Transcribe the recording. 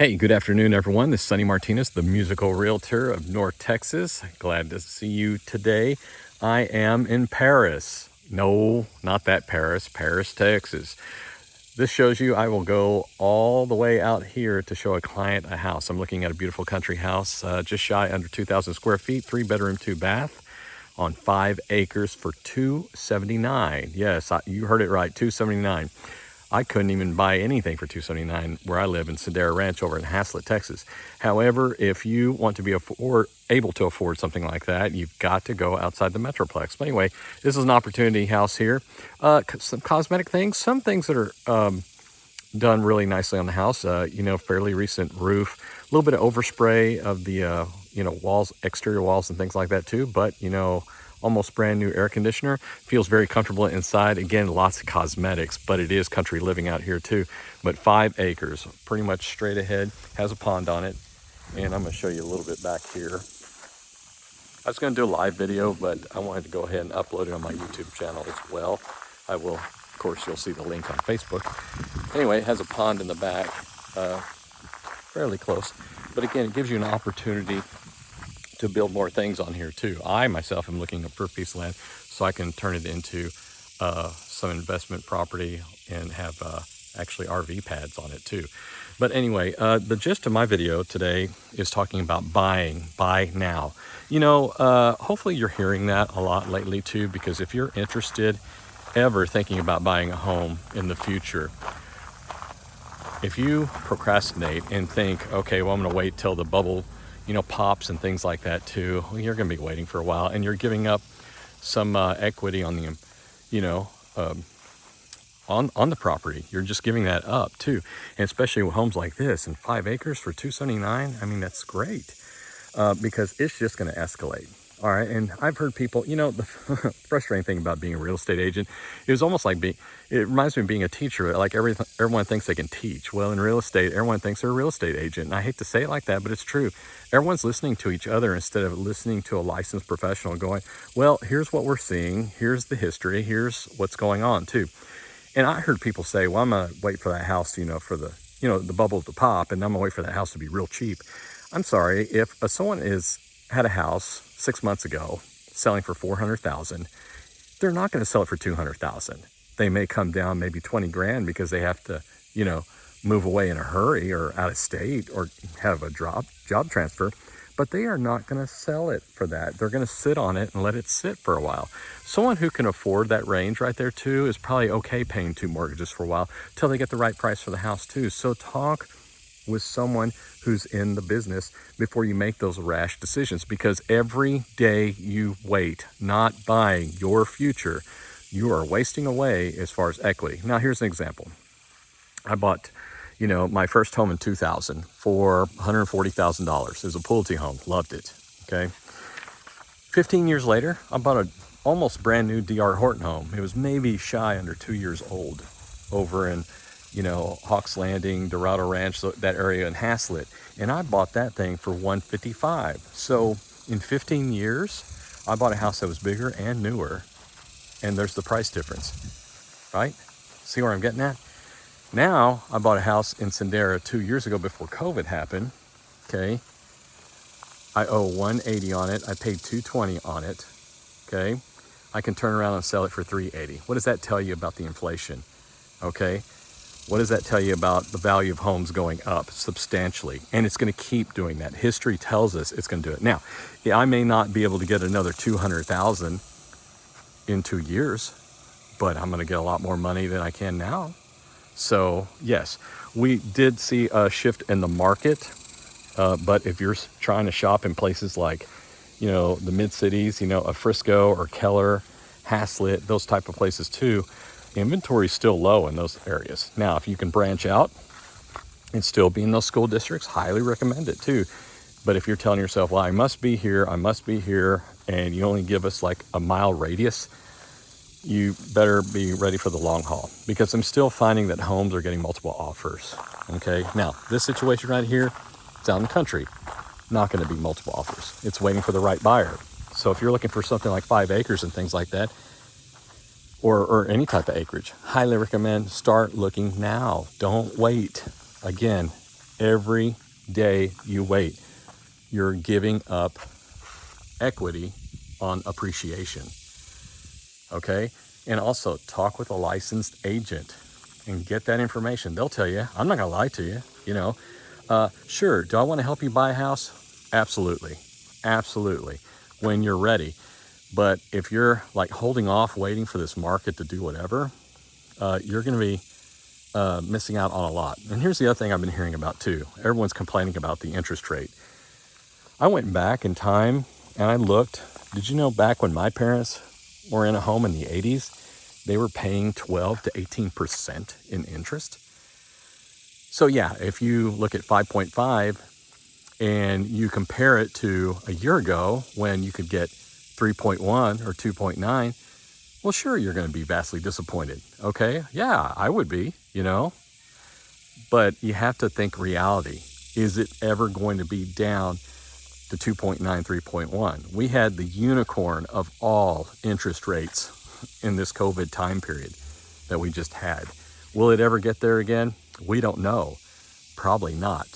Hey, good afternoon, everyone. This is Sonny Martinez, the musical realtor of North Texas. Glad to see you today. I am in Paris. No, not that Paris, Paris, Texas. This shows you I will go all the way out here to show a client a house. I'm looking at a beautiful country house, just shy under 2,000 square feet, 3 bedroom, 2 bath, on 5 acres for $279. Yes, you heard it right, $279. I couldn't even buy anything for $279 where I live in Cedera Ranch over in Haslett, Texas. However, if you want to be able to afford something like that, you've got to go outside the Metroplex. But anyway, this is an opportunity house here. Some cosmetic things, some things that are done really nicely on the house. Fairly recent roof, a little bit of overspray of the walls, exterior walls and things like that too. But almost brand new air conditioner. Feels very comfortable inside. Again, lots of cosmetics, but it is country living out here too. But 5 acres, pretty much straight ahead, has a pond on it. And I'm gonna show you a little bit back here. I was gonna do a live video, but I wanted to go ahead and upload it on my YouTube channel as well. I will, of course, you'll see the link on Facebook. Anyway, it has a pond in the back, fairly close. But again, it gives you an opportunity to build more things on here too. I myself am looking for a piece of land so I can turn it into some investment property and have actually RV pads on it too. But anyway, the gist of my video today is talking about buy now. Hopefully you're hearing that a lot lately too, because if you're interested ever thinking about buying a home in the future, if you procrastinate and think, okay, well, I'm going to wait till the bubble pops and things like that too, well, you're going to be waiting for a while, and you're giving up some equity on the, on the property. You're just giving that up too, and especially with homes like this and 5 acres for $279. I mean, that's great because it's just going to escalate. All right, and I've heard people, the frustrating thing about being a real estate agent, it was almost like it reminds me of being a teacher. Like everyone thinks they can teach. Well, in real estate, everyone thinks they're a real estate agent. And I hate to say it like that, but it's true. Everyone's listening to each other instead of listening to a licensed professional going, well, here's what we're seeing. Here's the history. Here's what's going on too. And I heard people say, well, I'm going to wait for that house, for the bubble to pop, and I'm going to wait for that house to be real cheap. I'm sorry, if someone had a house 6 months ago selling for $400,000, they're not going to sell it for $200,000. They may come down maybe 20 grand because they have to, move away in a hurry or out of state or have a job transfer, but they are not going to sell it for that. They're going to sit on it and let it sit for a while. Someone who can afford that range right there too is probably okay paying 2 mortgages for a while till they get the right price for the house too. So talk with someone who's in the business before you make those rash decisions, because every day you wait not buying your future, you are wasting away as far as equity. Now, here's an example. I bought, my first home in 2000 for $140,000. It was a Pulte home. Loved it. Okay. 15 years later, I bought an almost brand new D.R. Horton home. It was maybe shy under 2 years old over in Hawks Landing, Dorado Ranch, that area in Haslett. And I bought that thing for $155,000. So in 15 years, I bought a house that was bigger and newer. And there's the price difference, right? See where I'm getting at? Now, I bought a house in Cedera 2 years ago before COVID happened. Okay. I owe $180 on it. I paid $220 on it. Okay. I can turn around and sell it for $380. What does that tell you about the inflation? Okay. What does that tell you about the value of homes going up substantially? And it's going to keep doing that. History tells us it's going to do it. Now, I may not be able to get another $200,000 in 2 years, but I'm going to get a lot more money than I can now. So yes, we did see a shift in the market. But if you're trying to shop in places like, the mid-cities, a Frisco or Keller, Haslett, those type of places too, inventory is still low in those areas. Now, if you can branch out and still be in those school districts, highly recommend it too. But if you're telling yourself, well, I must be here, and you only give us like a mile radius, you better be ready for the long haul, because I'm still finding that homes are getting multiple offers. Okay. Now, this situation right here, it's out in the country, not going to be multiple offers. It's waiting for the right buyer. So if you're looking for something like 5 acres and things like that, or any type of acreage, highly recommend start looking now. Don't wait. Again, Every day you wait, you're giving up equity on appreciation. Okay? And also talk with a licensed agent and get that information. They'll tell you. I'm not gonna lie to you, you know. Sure, do I want to help you buy a house? Absolutely. Absolutely. When you're ready. But if you're like holding off, waiting for this market to do whatever, you're going to be missing out on a lot. And here's the other thing I've been hearing about too. Everyone's complaining about the interest rate. I went back in time and I looked. Did you know back when my parents were in a home in the 80s, they were paying 12 to 18% in interest? So yeah, if you look at 5.5 and you compare it to a year ago when you could get 3.1 or 2.9, well, sure, you're going to be vastly disappointed. Okay. Yeah, I would be, you know, but you have to think reality. Is it ever going to be down to 2.9, 3.1? We had the unicorn of all interest rates in this COVID time period that we just had. Will it ever get there again? We don't know. Probably not.